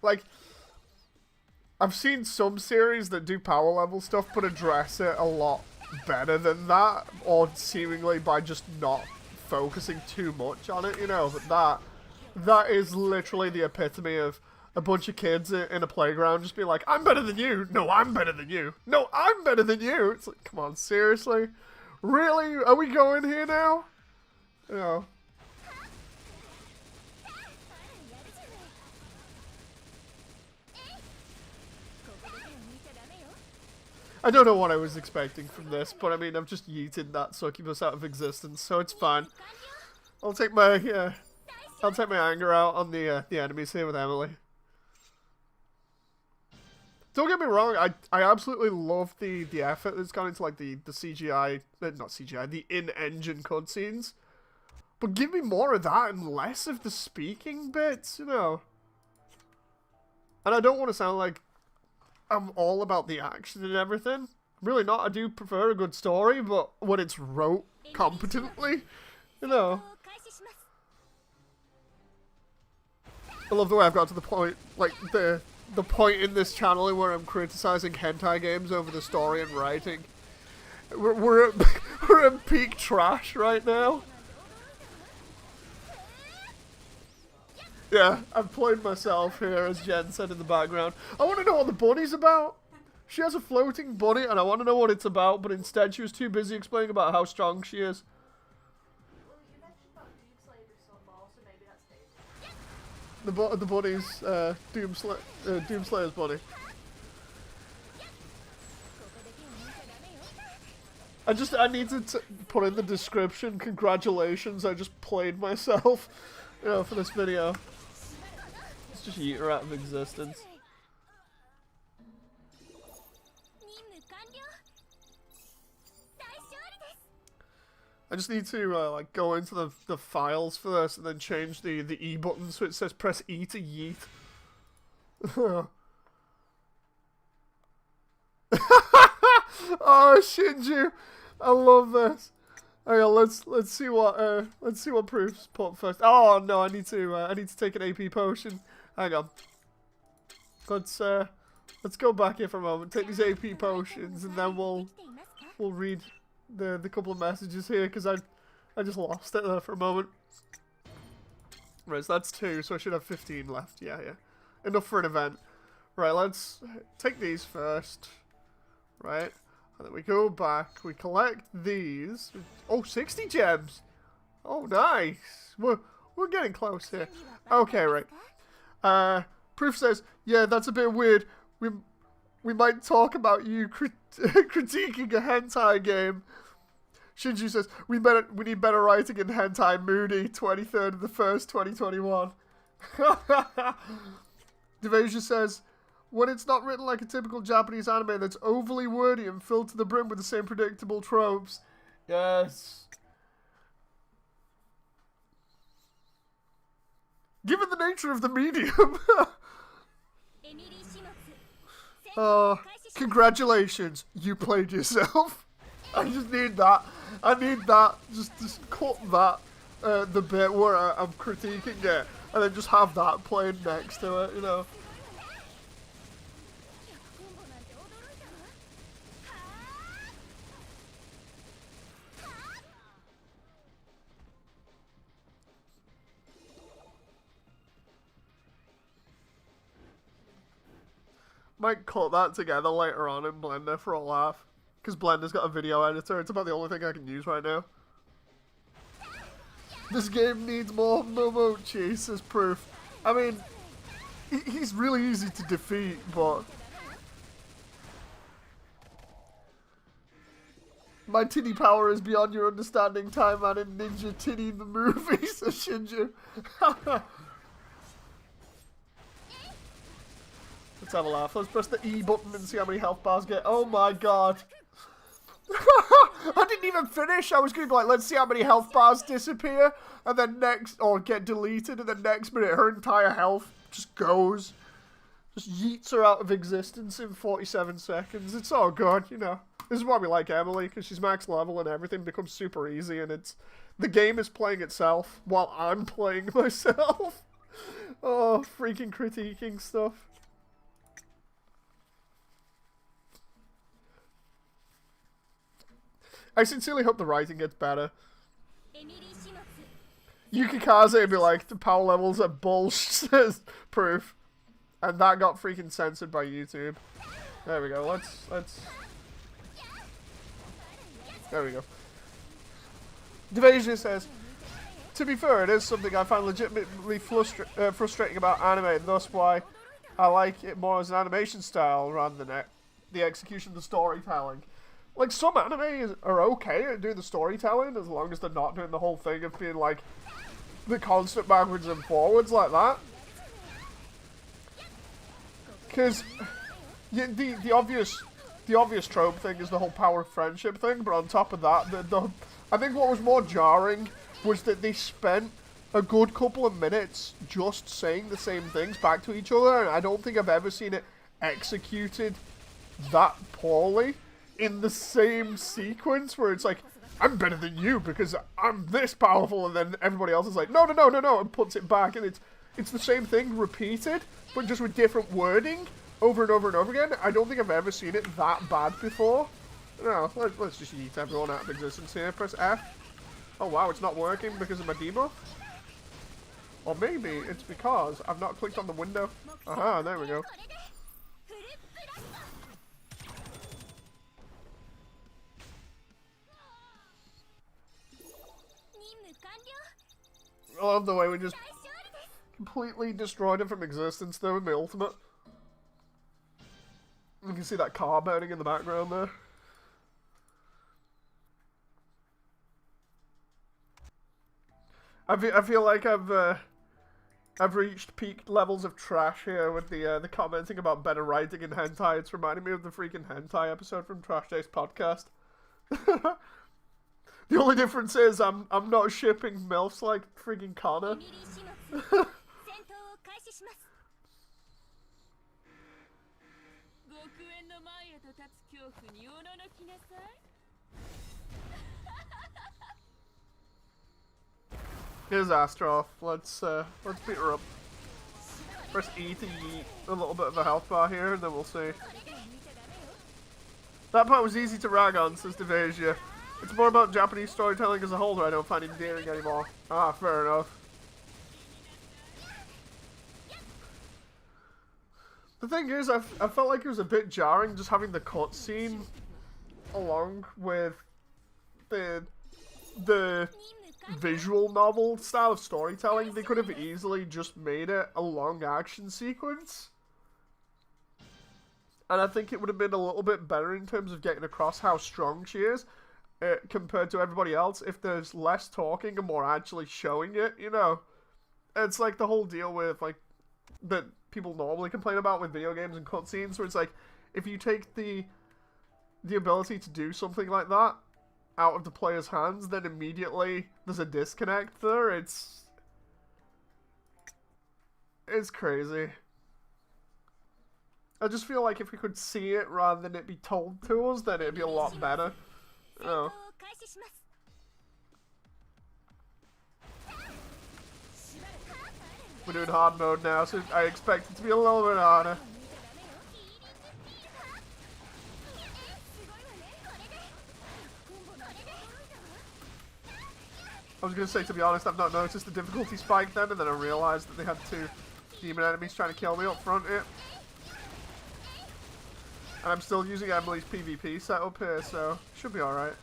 Like, I've seen some series that do power level stuff but address it a lot better than that, or seemingly by just not focusing too much on it, you know, but that is literally the epitome of a bunch of kids in a playground just being like, I'm better than you, no, I'm better than you, no, I'm better than you. It's like, come on, seriously? Really? Are we going here now? You know. I don't know what I was expecting from this, but I mean, I've just yeeted that succubus out of existence, so it's fine. I'll take my anger out on the enemies here with Emily. Don't get me wrong, I absolutely love the effort that's gone into like the CGI, not CGI, the in-engine cutscenes. But give me more of that and less of the speaking bits, you know. And I don't want to sound like I'm all about the action and everything. I'm really not. I do prefer a good story, but when it's wrote competently, you know. I love the way I've got to the point, like the point in this channel where I'm criticizing hentai games over the story and writing. We're at peak trash right now. Yeah, I've played myself here, as Jen said in the background. I want to know what the bunny's about. She has a floating bunny, and I want to know what it's about, but instead she was too busy explaining about how strong she is. The bunny's Doomslayer's bunny. I need to put in the description, congratulations, I just played myself, you know, for this video. Let's just yeet her out of existence. I just need to like go into the files for this and then change the E button so it says press E to yeet. Oh, Shinju, I love this. Okay, let's see what Proof's put first. Oh no, I need to take an AP potion. Hang on. Let's go back here for a moment. Take these AP potions and then we'll read the couple of messages here, because I just lost it there for a moment. Right, so that's 2, so I should have 15 left. Yeah. Enough for an event. Right, let's take these first. Right, and then we go back, we collect these. Oh, 60 gems! Oh, nice! We're getting close here. Okay, right. Proof says, yeah, that's a bit weird. We might talk about you critiquing a hentai game. Shinju says, we need better writing in hentai. Moody, 23rd of the 1st, 2021. Devasia says, when it's not written like a typical Japanese anime that's overly wordy and filled to the brim with the same predictable tropes. Yes. Given the nature of the medium. Congratulations, you played yourself. I just need that. I need that. Just cut that, the bit where I'm critiquing it, and then just have that playing next to it, you know. Might cut that together later on in Blender for a laugh. Because Blender's got a video editor. It's about the only thing I can use right now. This game needs more Momo chases proof. I mean, he's really easy to defeat, but... My titty power is beyond your understanding, Taimanin Ninja Titty the movie, says Shinju. Let's have a laugh. Let's press the E button and see how many health bars get. Oh my god. I didn't even finish. I was going to be like, let's see how many health bars disappear. And then next, or get deleted. And then next minute, her entire health just goes. Just yeets her out of existence in 47 seconds. It's all good, you know. This is why we like Emily, because she's max level and everything becomes super easy. And it's, the game is playing itself while I'm playing myself. Oh, freaking critiquing stuff. I sincerely hope the writing gets better. Yukikaze would be like, the power levels are bullshit proof. And that got freaking censored by YouTube. There we go, let's... There we go. Devasia says, to be fair, it is something I find legitimately frustrating about anime, and thus why I like it more as an animation style rather than the execution of the storytelling. Like, some anime are okay at doing the storytelling as long as they're not doing the whole thing of being like the constant backwards and forwards like that. Because the obvious trope thing is the whole power of friendship thing, but on top of that, I think what was more jarring was that they spent a good couple of minutes just saying the same things back to each other, and I don't think I've ever seen it executed that poorly. In the same sequence where it's like, I'm better than you because I'm this powerful, and then everybody else is like, no, and puts it back, and it's the same thing repeated, but just with different wording over and over and over again. I don't think I've ever seen it that bad before. No, let's just yeet everyone out of existence here. Press F. Oh wow, it's not working because of my debuff. Or maybe it's because I've not clicked on the window. Aha, there we go. I love the way we just completely destroyed it from existence though with my ultimate. You can see that car burning in the background there. I feel like I've reached peak levels of trash here with the commenting about better writing in hentai. It's reminding me of the freaking hentai episode from Trash Day's podcast. The only difference is I'm not shipping MILFs like freaking Connor. Here's Astroth. Let's beat her up. Press E to yeet a little bit of a health bar here, and then we'll see. That part was easy to rag on, says Devasia. It's more about Japanese storytelling as a whole that I don't find endearing anymore. Ah, fair enough. The thing is, I felt like it was a bit jarring just having the cutscene along with the visual novel style of storytelling. They could have easily just made it a long action sequence. And I think it would have been a little bit better in terms of getting across how strong she is. Compared to everybody else, if there's less talking and more actually showing it, you know. It's like the whole deal with, like, that people normally complain about with video games and cutscenes, where it's like, if you take the ability to do something like that out of the player's hands, then immediately there's a disconnect there. It's crazy. I just feel like if we could see it rather than it be told to us, then it'd be a lot better. Oh. We're doing hard mode now, so I expect it to be a little bit harder. I was going to say, to be honest, I've not noticed the difficulty spike then, and then I realised that they had 2 demon enemies trying to kill me up front here. And I'm still using Emily's PvP setup here, so should be alright.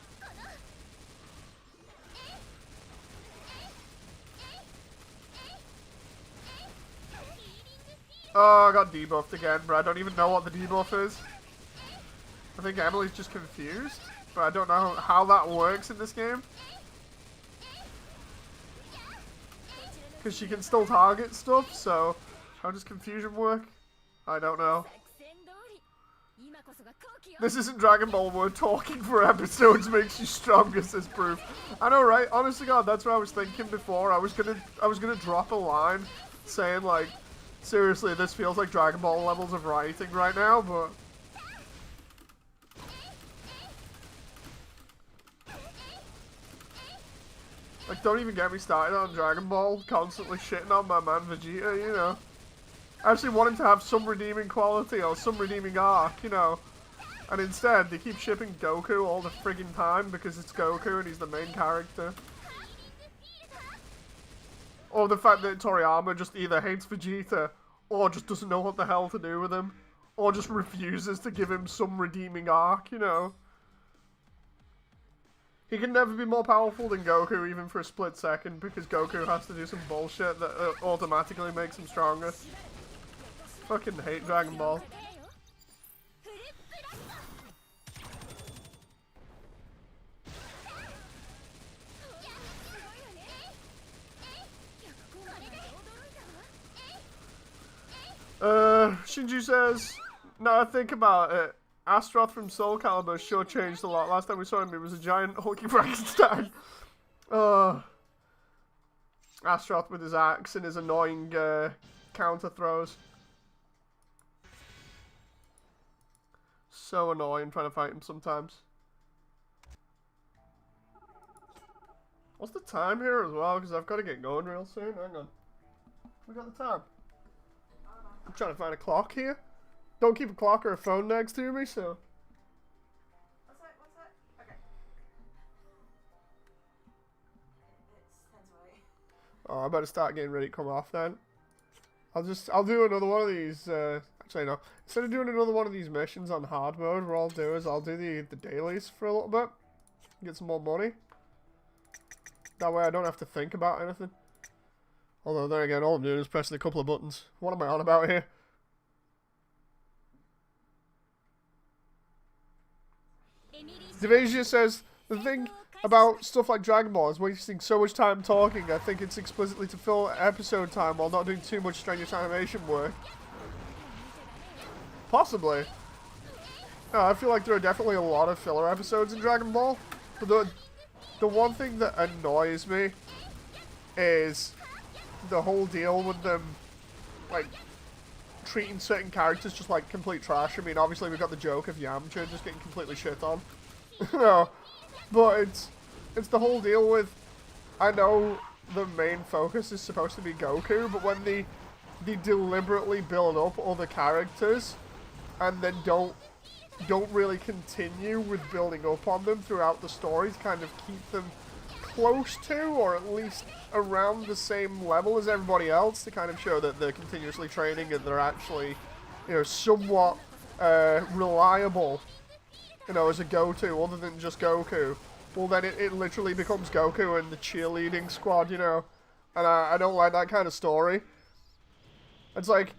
Oh, I got debuffed again, but I don't even know what the debuff is. I think Emily's just confused, but I don't know how that works in this game. Because she can still target stuff, so how does confusion work? I don't know. This isn't Dragon Ball where talking for episodes makes you stronger, says Proof. I know, right? Honest to God, that's what I was thinking before. I was gonna drop a line saying, like, seriously, this feels like Dragon Ball levels of writing right now, but like, don't even get me started on Dragon Ball, constantly shitting on my man Vegeta, you know. I actually want him to have some redeeming quality or some redeeming arc, you know. And instead, they keep shipping Goku all the friggin' time because it's Goku and he's the main character. Or the fact that Toriyama just either hates Vegeta or just doesn't know what the hell to do with him. Or just refuses to give him some redeeming arc, you know. He can never be more powerful than Goku, even for a split second, because Goku has to do some bullshit that automatically makes him stronger. Fucking hate Dragon Ball. Shinju says, now I think about it, Astaroth from Soul Calibur sure changed a lot. Last time we saw him, he was a giant hulky Frankenstein. Astaroth with his axe and his annoying counter throws. So annoying trying to fight him sometimes. What's the time here as well? Because I've got to get going real soon. Hang on. We got the time. I'm trying to find a clock here. Don't keep a clock or a phone next to me, so. What's that? Okay. It's 10 to 8. Oh, I better start getting ready to come off then. I'll do another one of these, actually no. Instead of doing another one of these missions on hard mode, what I'll do is I'll do the dailies for a little bit. Get some more money. That way I don't have to think about anything. Although, there again, all I'm doing is pressing a couple of buttons. What am I on about here? Devasia says, the thing about stuff like Dragon Ball is wasting so much time talking. I think it's explicitly to fill episode time while not doing too much strenuous animation work. Possibly. No, I feel like there are definitely a lot of filler episodes in Dragon Ball. But the one thing that annoys me is the whole deal with them, like, treating certain characters just like complete trash. I mean, obviously we've got the joke of Yamcha just getting completely shit on. No, but it's the whole deal with, I know the main focus is supposed to be Goku, but when they deliberately build up other characters and then don't really continue with building up on them throughout the story to kind of keep them close to, or at least around the same level as everybody else, to kind of show that they're continuously training and they're actually, you know, somewhat reliable, you know, as a go-to other than just Goku. Well, then it literally becomes Goku and the cheerleading squad, you know, and I don't like that kind of story. It's like,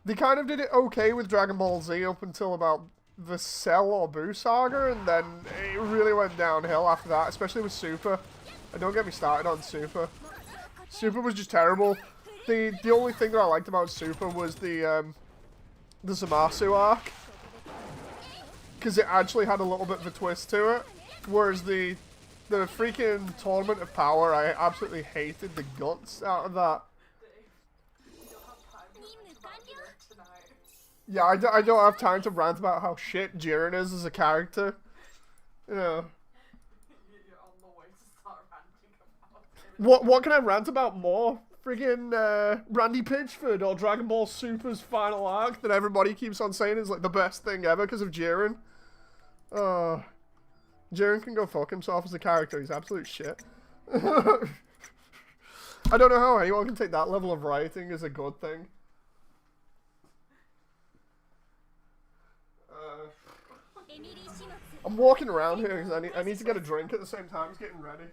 they kind of did it okay with Dragon Ball Z up until about the Cell or Buu saga, and then it really went downhill after that, especially with Super. And don't get me started on Super. Super was just terrible. The only thing that I liked about Super was the Zamasu arc, because it actually had a little bit of a twist to it, whereas the freaking Tournament of Power, I absolutely hated the guts out of that. Yeah, I don't have time to rant about how shit Jiren is as a character. You know. You're on the way to start ranting about it. What can I rant about more? Friggin' Randy Pitchford or Dragon Ball Super's final arc that everybody keeps on saying is like the best thing ever because of Jiren. Oh, Jiren can go fuck himself as a character. He's absolute shit. I don't know how anyone can take that level of writing as a good thing. I'm walking around here because I need to get a drink at the same time as getting ready.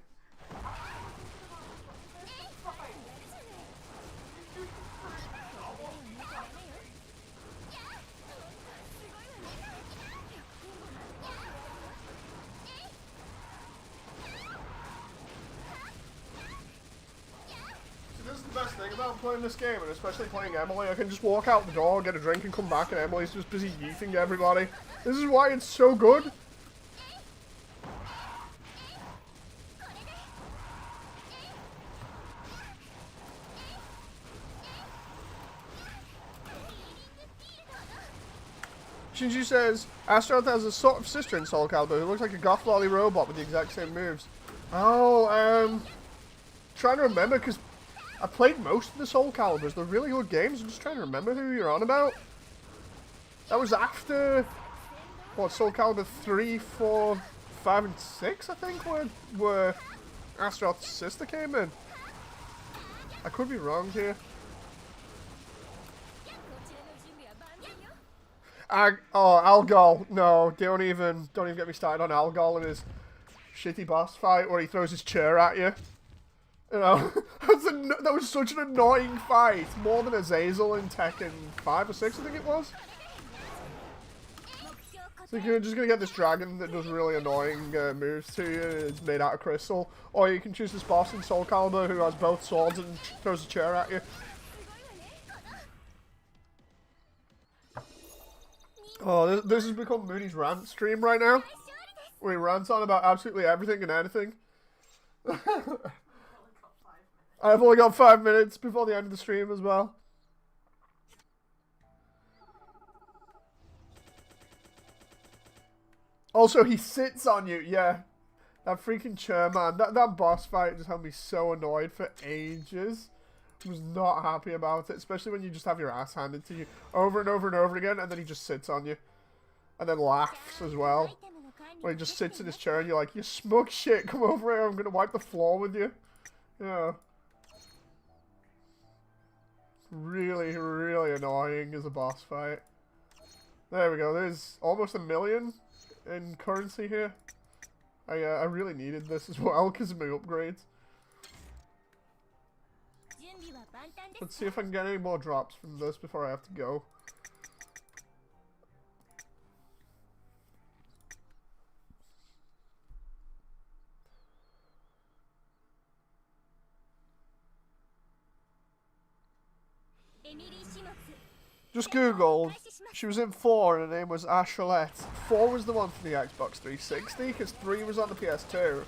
This is the best thing about playing this game, and especially playing Emily. I can just walk out the door, get a drink, and come back, and Emily's just busy yeeting everybody. This is why it's so good. Shinji says, Astaroth has a sort of sister in Soul Calibur who looks like a goth lolly robot with the exact same moves. Oh, trying to remember, because I played most of the Soul Caliburs. They're really good games. I'm just trying to remember who you're on about. That was after, what, Soul Calibur 3, 4, 5, and 6, I think, where Astaroth's sister came in. I could be wrong here. Algol. No, don't even get me started on Algol and his shitty boss fight where he throws his chair at you. You know, that was such an annoying fight. More than Azazel in Tekken 5 or 6, I think it was. So you're just gonna get this dragon that does really annoying moves to you. It's made out of crystal. Or you can choose this boss in Soul Calibur who has both swords and throws a chair at you. Oh, this has become Mooney's rant stream right now. Where he rants on about absolutely everything and anything. I've only got 5 minutes before the end of the stream as well. Also, he sits on you, yeah. That freaking chair, man. That boss fight just had me so annoyed for ages. Was not happy about it, especially when you just have your ass handed to you over and over and over again, and then he just sits on you. And then laughs as well. When he just sits in his chair and you're like, you smug shit, come over here, I'm gonna wipe the floor with you. Yeah. Really, really annoying as a boss fight. There we go, there's almost 1 million in currency here. I really needed this as well because of my upgrades. Let's see if I can get any more drops from this before I have to go. Just googled. She was in 4 and her name was Ashalette. 4 was the one for the Xbox 360 because 3 was on the PS2.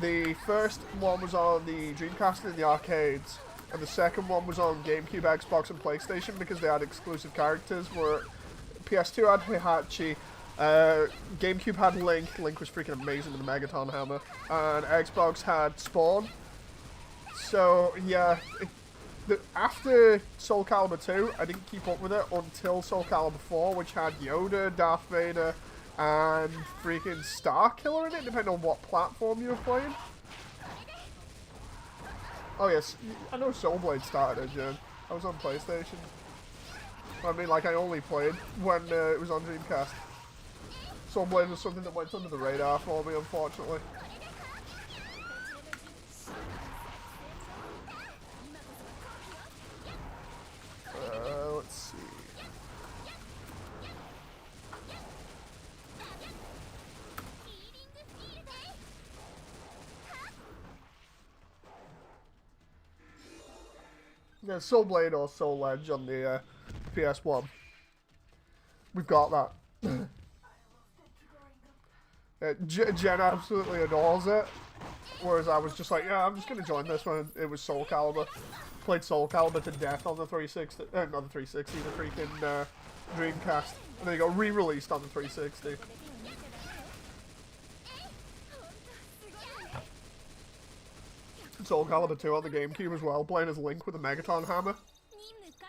The first one was on the Dreamcast in the arcades. And the second one was on GameCube, Xbox, and PlayStation because they had exclusive characters. Where PS2 had Heihachi, GameCube had Link. Link was freaking amazing with the Megaton hammer. And Xbox had Spawn. So, yeah. After Soul Calibur 2, I didn't keep up with it until Soul Calibur 4, which had Yoda, Darth Vader, and freaking Starkiller in it, depending on what platform you were playing. Oh yes, I know Soul Blade started it, Jen. I was on PlayStation. I mean, like, I only played when it was on Dreamcast. Soul Blade was something that went under the radar for me, unfortunately. Let's see. Yeah, Soul Blade or Soul Edge on the PS1. We've got that. Jen absolutely adores it. Whereas I was just like, yeah, I'm just going to join this one. It was Soul Calibur. Played Soul Calibur to death on the 360. Not the 360, the freaking Dreamcast. And then it got re-released on the 360. Soul Calibur 2 on the GameCube as well, playing as Link with a Megaton hammer.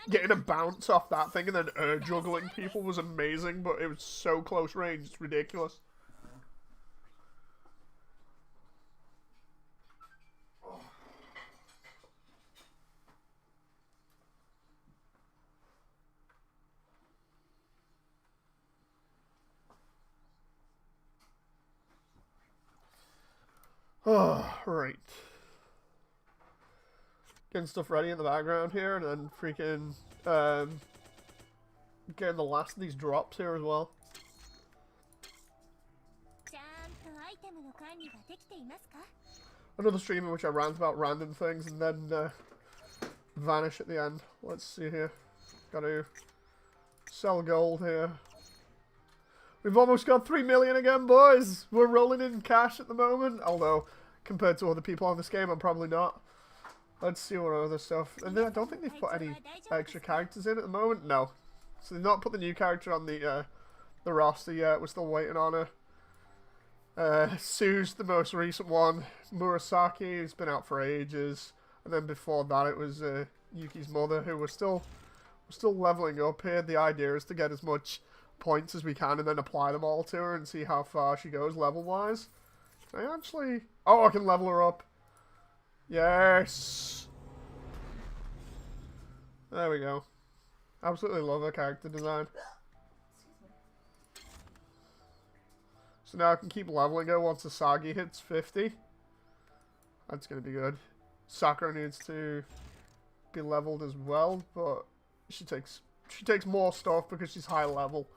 Getting a bounce off that thing and then juggling people was amazing, but it was so close range, it's ridiculous. Oh, right. Getting stuff ready in the background here, and then freaking getting the last of these drops here as well. Another stream in which I rant about random things and then vanish at the end. Let's see here. Gotta sell gold here. We've almost got 3 million again, boys! We're rolling in cash at the moment, although compared to other people on this game, I'm probably not. Let's see what other stuff. And then I don't think they've put any extra characters in at the moment. No. So they've not put the new character on the roster yet. We're still waiting on her. Sue's the most recent one. Murasaki has been out for ages. And then before that it was Yuki's mother, who we're still leveling up here. The idea is to get as much points as we can and then apply them all to her and see how far she goes level-wise. Can I actually... Oh, I can level her up. Yes! There we go. Absolutely love her character design. So now I can keep leveling her once Asagi hits 50. That's going to be good. Sakura needs to be leveled as well, but she takes more stuff because she's high level.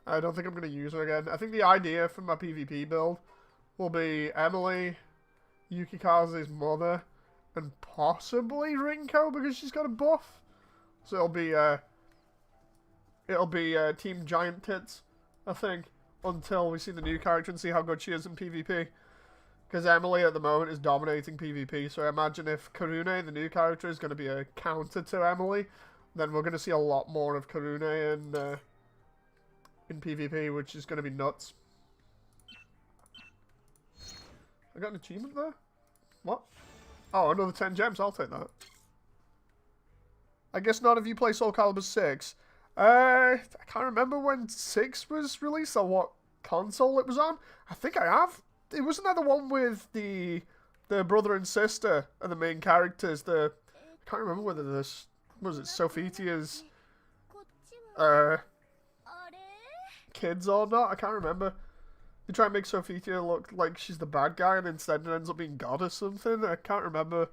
I don't think I'm going to use her again. I think the idea for my PvP build will be Emily, Yukikaze's mother, and possibly Rinko because she's got a buff. So it'll be Team Giant Tits, I think, until we see the new character and see how good she is in PvP. Because Emily at the moment is dominating PvP, so I imagine if Karune, the new character, is going to be a counter to Emily, then we're going to see a lot more of Karune in PvP, which is going to be nuts. I got an achievement there? What? Oh, another 10 gems. I'll take that. I guess none of you play Soul Calibur 6. I can't remember when 6 was released or what console it was on. I think I have. It wasn't that the one with the brother and sister are the main characters. I can't remember whether this was it Sophitia's kids or not. I can't remember. They try and make Sophitia look like she's the bad guy, and instead it ends up being God or something. I can't remember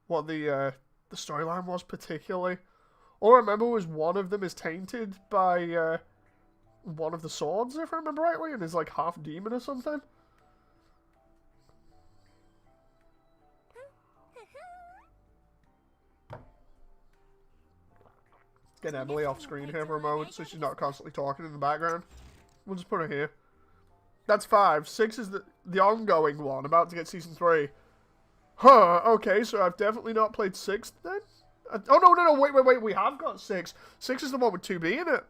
what the storyline was particularly. All I remember was one of them is tainted by one of the swords, if I remember rightly, and is like half demon or something. Get Emily off screen here for a moment so she's not constantly talking in the background. We'll just put her here. That's 5. 6 is the ongoing one, about to get Season 3. Huh, okay, so I've definitely not played 6 then? Oh, no, wait, we have got 6. 6 is the one with 2B in it.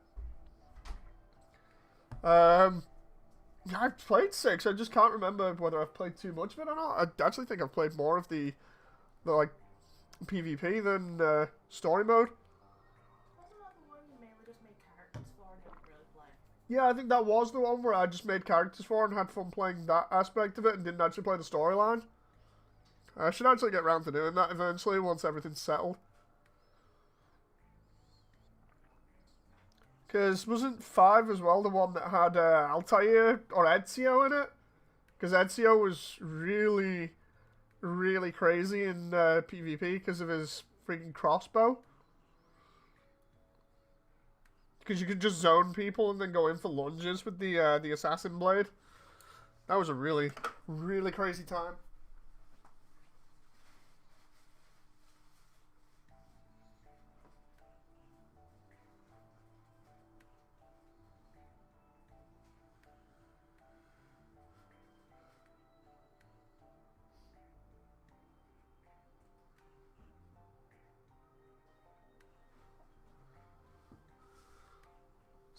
I've played 6, I just can't remember whether I've played too much of it or not. I actually think I've played more of the like, PvP than story mode. Yeah, I think that was the one where I just made characters for and had fun playing that aspect of it and didn't actually play the storyline. I should actually get around to doing that eventually once everything's settled. Because wasn't 5 as well the one that had Altair or Ezio in it? Because Ezio was really, really crazy in PvP because of his freaking crossbow. Because you could just zone people and then go in for lunges with the assassin blade. That was a really, really crazy time.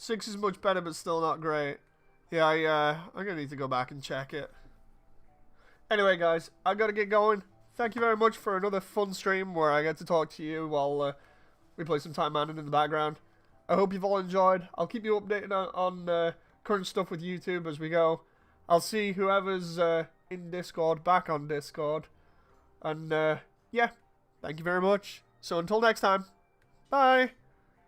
Six is much better, but still not great. Yeah, I'm gonna need to go back and check it. Anyway, guys, I gotta get going. thank you very much for another fun stream where I get to talk to you while we play some Taimanin in the background. I hope you've all enjoyed. I'll keep you updated on current stuff with YouTube as we go. I'll see whoever's in Discord back on Discord. And yeah, thank you very much. So until next time, bye.